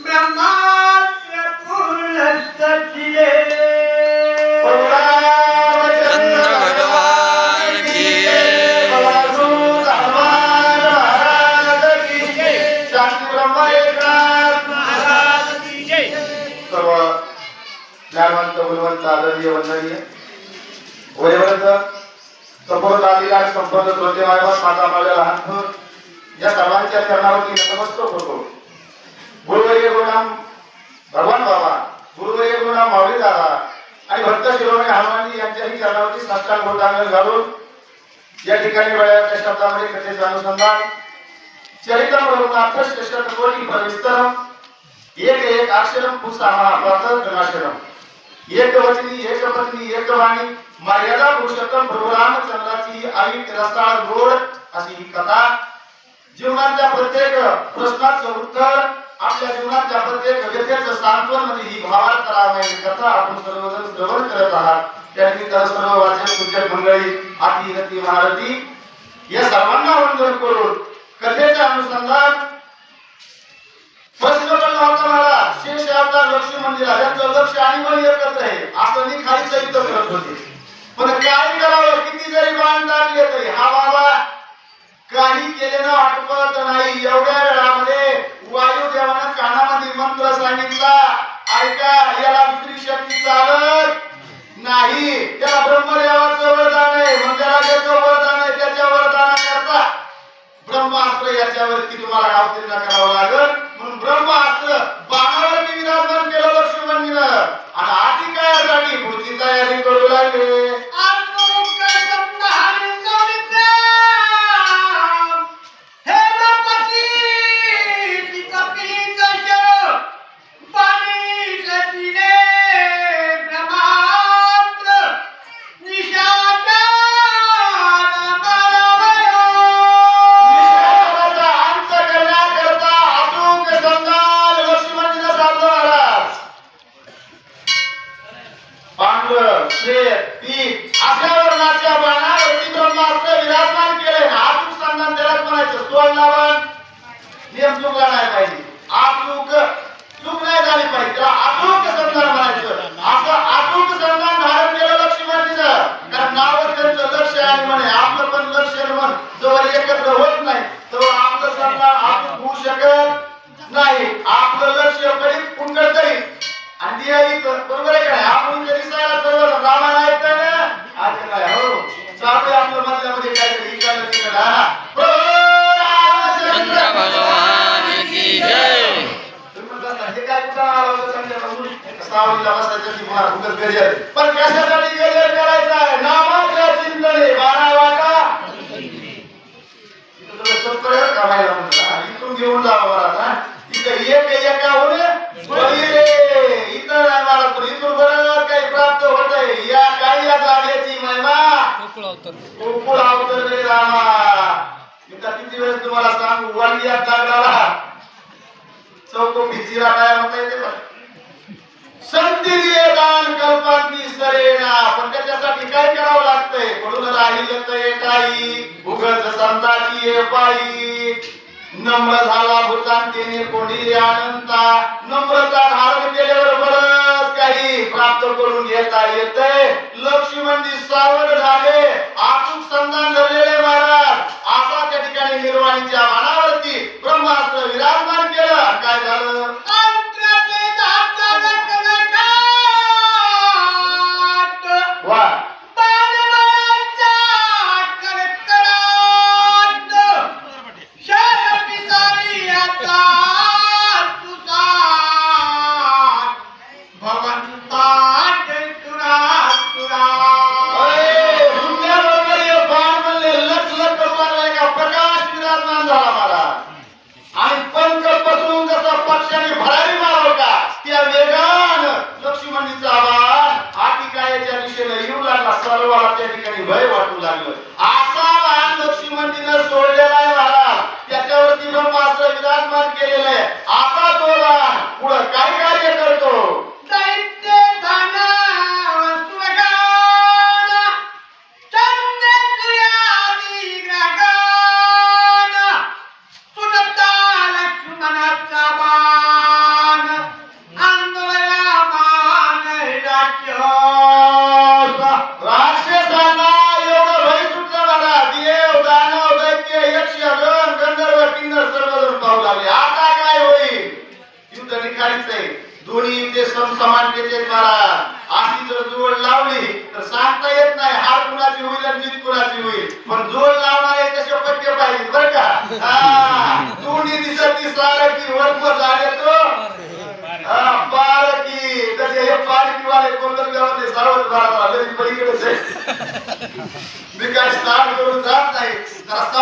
ब्रह्मास्त्र पूर्ण सचिले चंद्र भगवान की सर्व ज्ञानवंत गुणवंत आदरणीय वंदनीय वयोवृद्ध संपूर्ण अधिकार संपन्न श्रोते मायबाप माझा माझ्या लहान थोर या सर्वांच्या चरणावरती नतमस्तक होतो. गुरुवर्य गुरुनाम भगवान बाबा, गुरुवर्य गुरुनाम माऊली दादा आणि भक्त शिरोमणी हनुमानजी यांच्याही चरणावरती साष्टांग बोटांगण घालून या ठिकाणी वेळाच्या शब्दामध्ये कथेचे अनुसंधान चरित्रम रघुनाथ शतकोटी प्रविस्तरम एक एक अक्षरम पुसाहा प्रातः एक वचनी एक पत्नी एक वाणी मर्यादा पुरुषोत्तम प्रभू रामचंद्राची आई रसाळ गोड अशी ही कथा. जीवनाच्या प्रत्येक प्रश्नाचं उत्तर, आपल्या जीवनाच्या प्रत्येक व्यथेचं सांत्वन म्हणजे ही भावार्थ रामायण कथा आपण सर्वजण श्रवण करत आहात. त्या निमित्तानं सर्व वाचक पूजक मंडळी आती रती महारती या सर्वांना वंदन करून कथेचे अनुसंधान प्रश्न पडला होता मला. शेष अवतार लक्ष्मी मंदिरात त्यांचं लक्ष आणि पण एकच आहे असं मी खालीच युद्ध करत होते. पण काय करावं, किती जरी बाण टाकले तरी हा बाबा काही केलेलं आठवत नाही. एवढ्या वेळामध्ये वायुदेवानं कानामध्ये मंत्र सांगितला, ऐका याला दुसरी शक्ती चालत नाही. त्याला ब्रह्मदेवाचं वरदान आहे, मग त्याला ज्याचं वरदान आहे त्याच्या वरदानाकरता ब्रह्मास्त्र याच्यावरती तुम्हाला अवतीर्ण करावं लागेल. म्हणून ब्रह्मास्त्र बाणावरती विराजमान केलं लक्ष्मणजीनं आणि आधी कायासाठी पुढची तयारी करू लागले. पण कशासाठी गजर करायचा आहे? नामाच्या चिंतने बारा वाटा कमायला म्हणतात. इथून घेऊन जावं मला इथं एक एकाहून बळी रे. इथं नाही मला पण इथून बरं काही प्राप्त होत आहे. या काही या जागेची महिमा गोकुळ अवतर रे रामा. इथं किती वेळेस तुम्हाला सांगू, वांग्यात दागडाला चौकोपी चिरा काय म्हणता येते बघ. संधी दिले दान कल्पांनी सरेना, पण त्याच्यासाठी काय करावं लागतंय? म्हणून राहिलं तर काही उगच संताची पायी. नम्र झाला भूतांतेने कोणी अनंता, नम्रता धारण केल्यावर बरंच काही प्राप्त करून घेता येतंय. लक्ष्मणजी सावध झाले, अचूक संधान धरलेले महाराज. असा त्या ठिकाणी निर्वाणीच्या मानावरती ब्रह्मास्त्र विराजमान केलं. काय झालं? ठिकाणीच आहे दोन्ही ते समसमानतेचे महाराज अशी जर जोड लावली तर सांगता येत नाही हार कुणाची होईल आणि जीत कुणाची होईल पण जोड लावणारे तसे पट्टे पाहिजे बरं का दोन्ही दिसत सारखी वरवर झाले तो पारकी तसे हे पारकीवाले कोणतं गावात सर्वच भारताला पलीकडेच आहे मी काय स्टार्ट करून जात नाही जरा